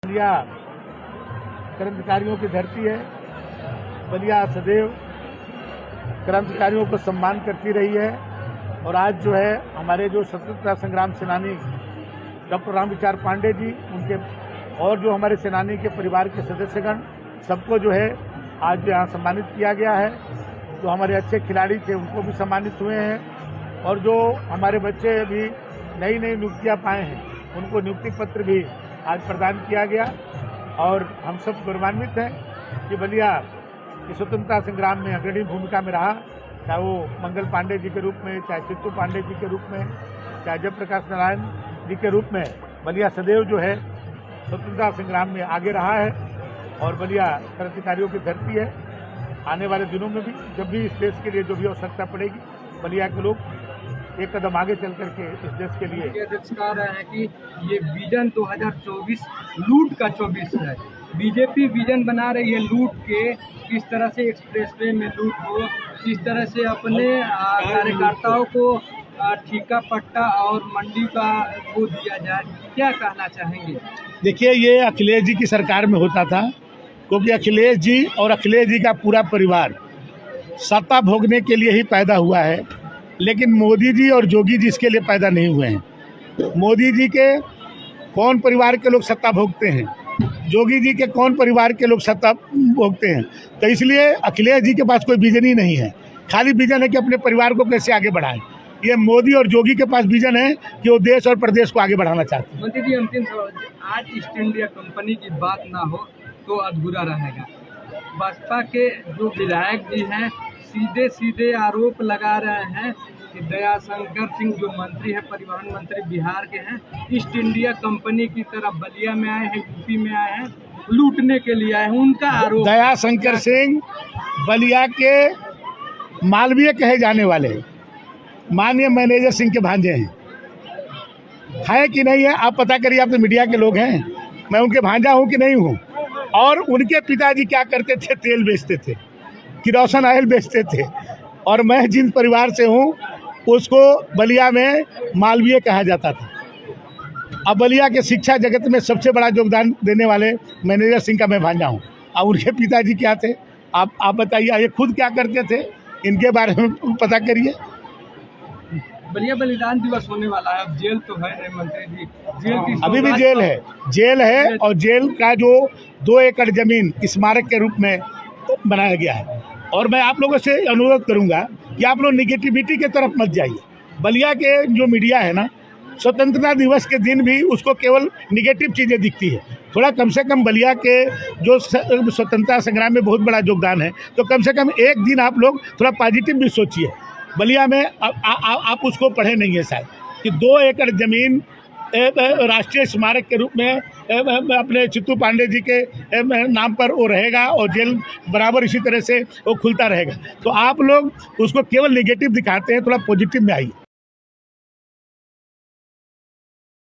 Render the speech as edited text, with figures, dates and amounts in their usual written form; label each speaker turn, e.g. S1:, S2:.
S1: बलिया क्रांतिकारियों की धरती है। बलिया सदैव क्रांतिकारियों को सम्मान करती रही है और आज जो है हमारे जो स्वतंत्रता संग्राम सेनानी डॉक्टर रामविचार पांडे जी, उनके और जो हमारे सेनानी के परिवार के सदस्यगण, सबको जो है आज यहाँ सम्मानित किया गया है। जो हमारे अच्छे खिलाड़ी थे उनको भी सम्मानित हुए हैं और जो हमारे बच्चे अभी नई नई नियुक्तियाँ पाए हैं उनको नियुक्ति पत्र भी आज प्रदान किया गया। और हम सब गौरवान्वित हैं कि बलिया की स्वतंत्रता संग्राम में अग्रणी भूमिका में रहा, चाहे वो मंगल पांडे जी के रूप में, चाहे चित्तू पांडे जी के रूप में, चाहे जयप्रकाश नारायण जी के रूप में। बलिया सदैव जो है स्वतंत्रता संग्राम में आगे रहा है और बलिया क्रांतिकारियों की धरती है। आने वाले दिनों में भी जब भी इस देश के लिए जो भी आवश्यकता पड़ेगी, बलिया के लोग एक कदम आगे चल करके इस देश के लिए।
S2: अध्यक्ष कह रहे हैं कि ये विजन 2024 लूट का 24 है। बीजेपी विजन बना रही है लूट के, किस तरह से एक्सप्रेसवे में लूट हो, किस तरह से अपने कार्यकर्ताओं को ठीका पट्टा और मंडी का वो दिया जाए। क्या कहना चाहेंगे?
S1: देखिए, ये अखिलेश जी की सरकार में होता था, क्योंकि अखिलेश जी और अखिलेश जी का पूरा परिवार सत्ता भोगने के लिए ही पैदा हुआ है। लेकिन मोदी जी और जोगी जी इसके लिए पैदा नहीं हुए हैं। मोदी जी के कौन परिवार के लोग सत्ता भोगते हैं, जोगी जी के कौन परिवार के लोग सत्ता भोगते हैं। तो इसलिए अखिलेश जी के पास कोई विजन ही नहीं है, खाली विजन है कि अपने परिवार को कैसे आगे बढ़ाएं। ये मोदी और जोगी के पास विजन है कि वो देश और प्रदेश को आगे बढ़ाना चाहते हैं।
S2: मंत्री जी, अंतिम सवाल, आज ईस्ट इंडिया कंपनी की बात ना हो तो अधूरा रहेगा। बसपा के जो विधायक जी हैं सीधे सीधे आरोप लगा रहे हैं कि दयाशंकर सिंह जो मंत्री है, परिवहन मंत्री बिहार के हैं, ईस्ट इंडिया कंपनी की तरफ बलिया में आए हैं, यूपी में आए हैं, लूटने के लिए आए हैं। उनका आरोप,
S1: दयाशंकर सिंह बलिया के मालवीय कहे जाने वाले माननीय मैनेजर सिंह के भांजे हैं। है कि नहीं है आप पता करिए, आप तो मीडिया के लोग हैं। मैं उनके भांजा हूँ कि नहीं हूँ। और उनके पिताजी क्या करते थे? तेल बेचते थे, किरोसिन ऑयल बेचते थे। और मैं जिन परिवार से हूँ उसको बलिया में मालवीय कहा जाता था। अब बलिया के शिक्षा जगत में सबसे बड़ा योगदान देने वाले मैनेजर सिंह का मैं भांजा हूँ। और उनके पिताजी क्या थे आप बताइए, ये खुद क्या करते थे, इनके बारे में पता करिए।
S2: बलिया बलिदान दिवस होने वाला है, अब जेल तो है नहीं मंत्री जी, जेल की
S1: अभी भी जेल है और जेल का जो 2 एकड़ जमीन स्मारक के रूप में बनाया गया है। और मैं आप लोगों से अनुरोध करूंगा कि आप लोग निगेटिविटी की तरफ मत जाइए। बलिया के जो मीडिया है ना, स्वतंत्रता दिवस के दिन भी उसको केवल निगेटिव चीज़ें दिखती है। थोड़ा कम से कम बलिया के जो स्वतंत्रता संग्राम में बहुत बड़ा योगदान है, तो कम से कम एक दिन आप लोग थोड़ा पॉजिटिव भी सोचिए। बलिया में आप उसको पढ़े नहीं है शायद कि 2 एकड़ ज़मीन राष्ट्रीय स्मारक के रूप में अपने चित्तू पांडे जी के नाम पर वो रहेगा और जेल बराबर इसी तरह से वो खुलता रहेगा। तो आप लोग उसको केवल नेगेटिव दिखाते हैं, थोड़ा पॉजिटिव में आइए।